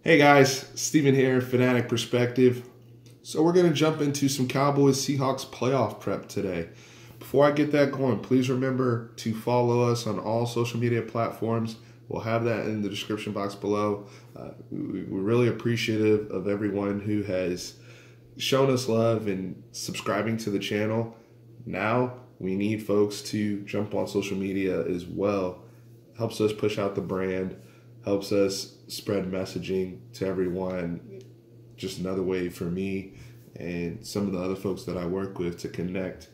Hey guys, Steven here, Fanatic Perspective. So we're going to jump into some Cowboys Seahawks playoff prep today. Before I get that going, please remember to follow us on all social media platforms. We'll have that in the description box below. We're really appreciative of everyone who has shown us love and subscribing to the channel. Now we need folks to jump on social media as well. Helps us push out the brand, helps us spread messaging to everyone. Just another way for me and some of the other folks that I work with to connect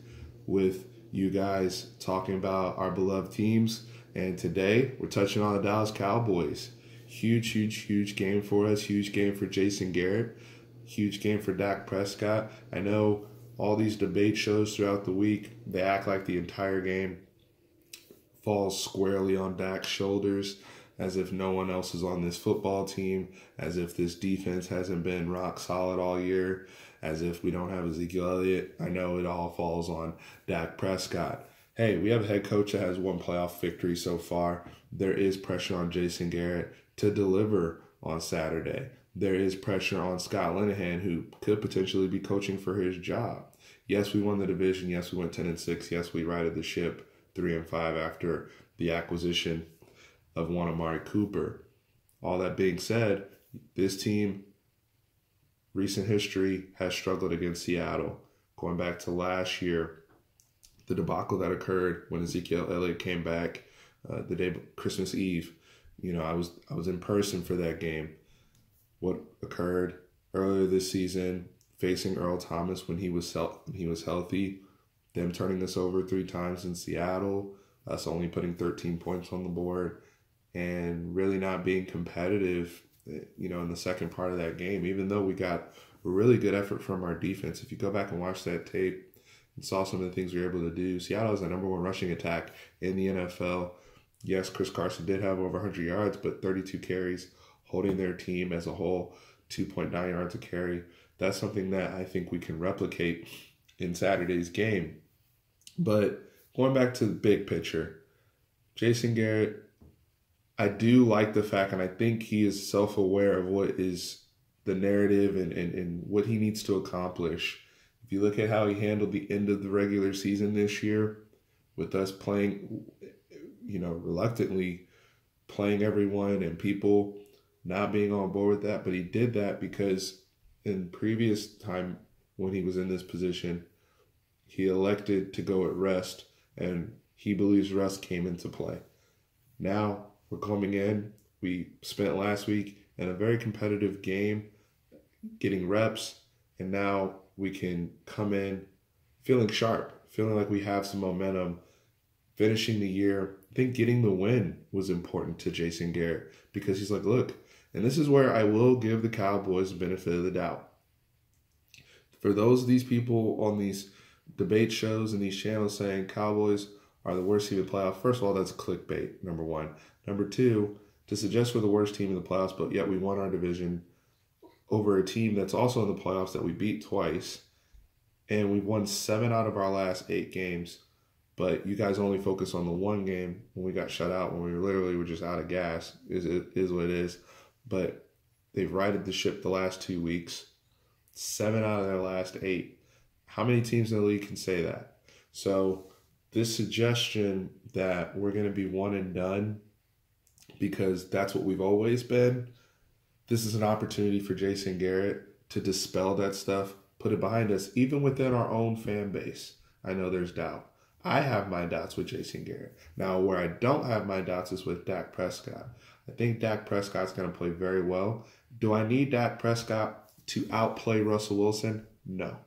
with you guys talking about our beloved teams. And today we're touching on the Dallas Cowboys. Huge game for us. Huge game for Jason Garrett. Huge game for Dak Prescott. I know all these debate shows throughout the week, they act like the entire game falls squarely on Dak's shoulders, as if no one else is on this football team, as if this defense hasn't been rock solid all year, as if we don't have Ezekiel Elliott. I know it all falls on Dak Prescott. Hey, we have a head coach that has one playoff victory so far. There is pressure on Jason Garrett to deliver on Saturday. There is pressure on Scott Linehan, who could potentially be coaching for his job. Yes, we won the division. Yes, we went 10-6. Yes, we righted the ship 3-5 after the acquisition of one Amari Cooper. All that being said, this team, recent history, has struggled against Seattle. Going back to last year, the debacle that occurred when Ezekiel Elliott came back the day Christmas Eve. I was in person for that game. What occurred earlier this season, facing Earl Thomas when he was healthy, them turning us over 3 times in Seattle, us only putting 13 points on the board, and really not being competitive, in the second part of that game, even though we got a really good effort from our defense. If you go back and watch that tape and saw some of the things we were able to do, Seattle is the number 1 rushing attack in the NFL. Yes, Chris Carson did have over 100 yards, but 32 carries, holding their team as a whole 2.9 yards a carry. That's something that I think we can replicate in Saturday's game. But going back to the big picture, Jason Garrett, I do like the fact, and I think he is self-aware of what is the narrative and what he needs to accomplish. If you look at how he handled the end of the regular season this year, with us playing, reluctantly playing everyone and people not being on board with that, but he did that because in previous time when he was in this position, he elected to go at rest, and he believes rest came into play. Now we're coming in. We spent last week in a very competitive game, getting reps, and now we can come in feeling sharp, feeling like we have some momentum, finishing the year. I think getting the win was important to Jason Garrett because he's like, look, and this is where I will give the Cowboys the benefit of the doubt. For these people on these debate shows and these channels saying Cowboys are the worst team in the playoffs, first of all, that's clickbait, number 1. Number 2, to suggest we're the worst team in the playoffs, but yet we won our division over a team that's also in the playoffs that we beat twice, and we've won 7 out of our last 8 games, but you guys only focus on the one game when we got shut out, when we literally were just out of gas, is what it is. But they've righted the ship the last 2 weeks, 7 out of their last 8. How many teams in the league can say that? So this suggestion that we're going to be one and done because that's what we've always been, this is an opportunity for Jason Garrett to dispel that stuff, put it behind us, even within our own fan base. I know there's doubt. I have my doubts with Jason Garrett. Now, where I don't have my doubts is with Dak Prescott. I think Dak Prescott's going to play very well. Do I need Dak Prescott to outplay Russell Wilson? No.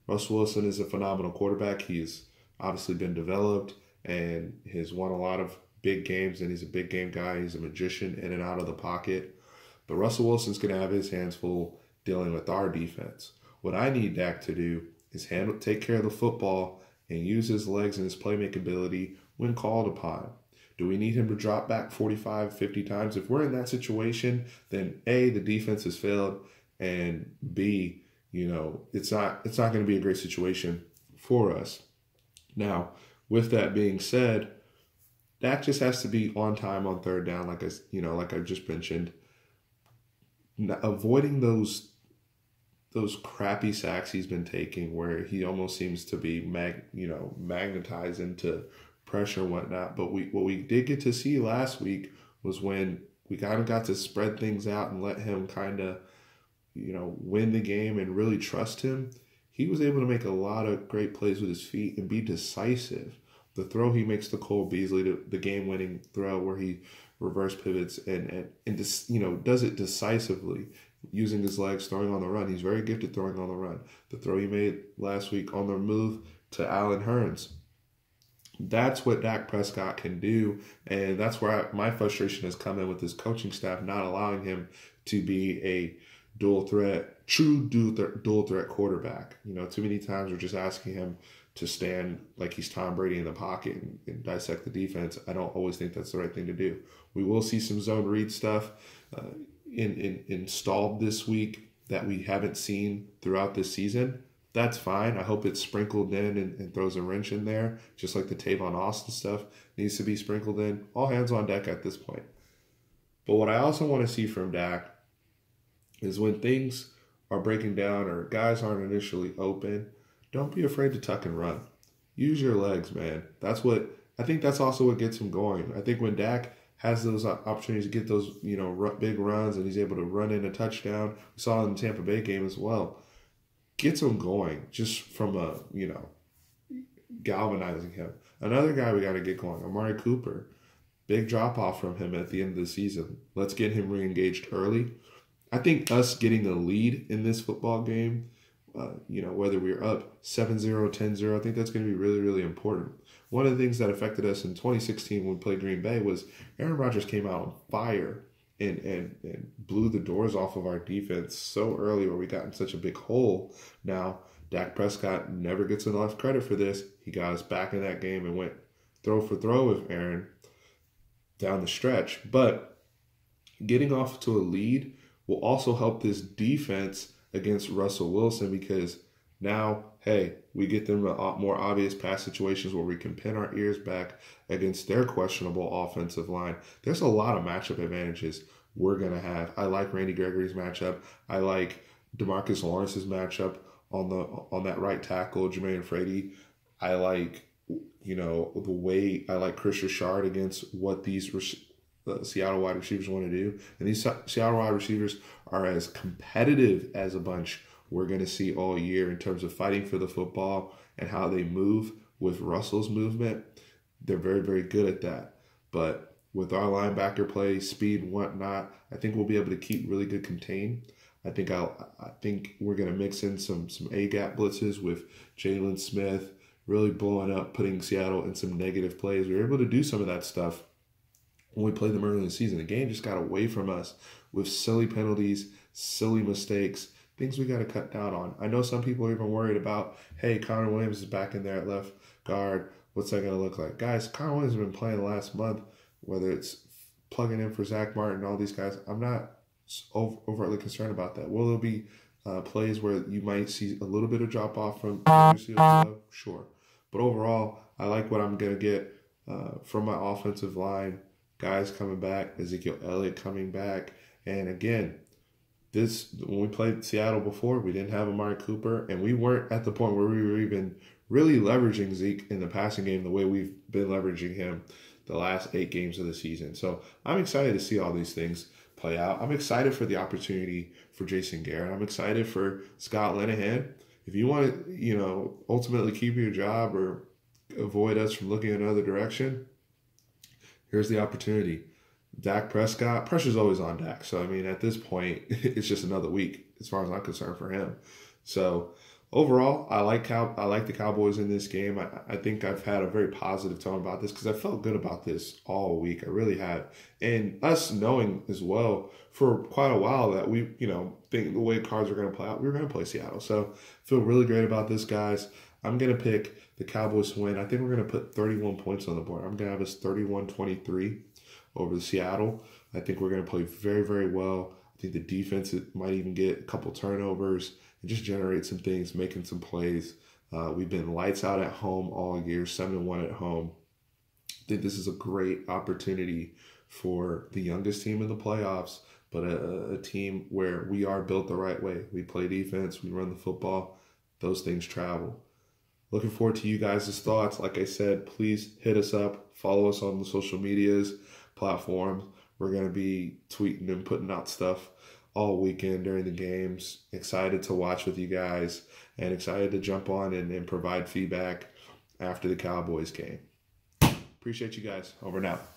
Russell Wilson is a phenomenal quarterback. He's obviously been developed and has won a lot of big games, and he's a big game guy. He's a magician in and out of the pocket. But Russell Wilson's going to have his hands full dealing with our defense. What I need Dak to do is take care of the football and use his legs and his playmaking ability when called upon. Do we need him to drop back 45, 50 times? If we're in that situation, then A, the defense has failed, and B, it's not going to be a great situation for us. Now, with that being said, Dak just has to be on time on third down, like I just mentioned. avoiding those crappy sacks he's been taking where he almost seems to be magnetized into pressure and whatnot. But what we did get to see last week was when we kind of got to spread things out and let him kind of, win the game and really trust him. He was able to make a lot of great plays with his feet and be decisive. The throw he makes to Cole Beasley, the game-winning throw where he reverse pivots and just, does it decisively using his legs, throwing on the run. He's very gifted throwing on the run. The throw he made last week on the move to Allen Hurns. That's what Dak Prescott can do, and that's where my frustration has come in with his coaching staff not allowing him to be a true dual threat quarterback. Too many times we're just asking him to stand like he's Tom Brady in the pocket and dissect the defense. I don't always think that's the right thing to do. We will see some zone read stuff installed this week that we haven't seen throughout this season. That's fine. I hope it's sprinkled in and throws a wrench in there, just like the Tavon Austin stuff needs to be sprinkled in. All hands on deck at this point. But what I also want to see from Dak is when things are breaking down or guys aren't initially open, don't be afraid to tuck and run. Use your legs, man. I think that's also what gets him going. I think when Dak has those opportunities to get those, big runs and he's able to run in a touchdown, we saw it in the Tampa Bay game as well, gets him going just from galvanizing him. Another guy we got to get going, Amari Cooper. Big drop-off from him at the end of the season. Let's get him re-engaged early. I think us getting a lead in this football game, whether we're up 7-0, 10-0, I think that's going to be really, really important. One of the things that affected us in 2016 when we played Green Bay was Aaron Rodgers came out on fire and blew the doors off of our defense so early where we got in such a big hole. Now, Dak Prescott never gets enough credit for this. He got us back in that game and went throw for throw with Aaron down the stretch. But getting off to a lead will also help this defense against Russell Wilson because now, hey, we get them more obvious pass situations where we can pin our ears back against their questionable offensive line. There's a lot of matchup advantages we're going to have. I like Randy Gregory's matchup. I like DeMarcus Lawrence's matchup on that right tackle, Jermaine Frady. I like, the way I like Chris Richard against what these Seattle wide receivers want to do. And these Seattle wide receivers are as competitive as a bunch we're going to see all year in terms of fighting for the football and how they move with Russell's movement. They're very, very good at that. But with our linebacker play, speed and whatnot, I think we'll be able to keep really good contain. I think we're going to mix in some A-gap blitzes with Jalen Smith, really blowing up, putting Seattle in some negative plays. We were able to do some of that stuff when we played them early in the season. The game just got away from us with silly penalties, silly mistakes, things we got to cut down on. I know some people are even worried about, hey, Connor Williams is back in there at left guard. What's that going to look like? Guys, Connor Williams has been playing the last month, whether it's plugging in for Zach Martin and all these guys. I'm not overtly concerned about that. Will there be plays where you might see a little bit of drop-off from Sure. But overall, I like what I'm going to get from my offensive line. Guys coming back, Ezekiel Elliott coming back. And again, when we played Seattle before, we didn't have Amari Cooper, and we weren't at the point where we were even really leveraging Zeke in the passing game the way we've been leveraging him the last 8 games of the season. So I'm excited to see all these things play out. I'm excited for the opportunity for Jason Garrett. I'm excited for Scott Linehan. If you want to, ultimately keep your job or avoid us from looking in another direction, here's the opportunity. Dak Prescott, pressure's always on Dak. So, at this point, it's just another week as far as I'm concerned for him. So, overall, I like the Cowboys in this game. I think I've had a very positive tone about this because I felt good about this all week. I really have. And us knowing as well for quite a while that we, think the way cards are going to play out, we were going to play Seattle. So, I feel really great about this, guys. I'm going to pick the Cowboys to win. I think we're going to put 31 points on the board. I'm going to have us 31-23 over the Seattle. I think we're going to play very, very well. I think the defense might even get a couple turnovers and just generate some things, making some plays. We've been lights out at home all year, 7-1 at home. I think this is a great opportunity for the youngest team in the playoffs, but a team where we are built the right way. We play defense, we run the football, those things travel. Looking forward to you guys' thoughts. Like I said, please hit us up, follow us on the social medias, platforms. We're going to be tweeting and putting out stuff all weekend during the games. Excited to watch with you guys and excited to jump on and provide feedback after the Cowboys game. Appreciate you guys. Over and out.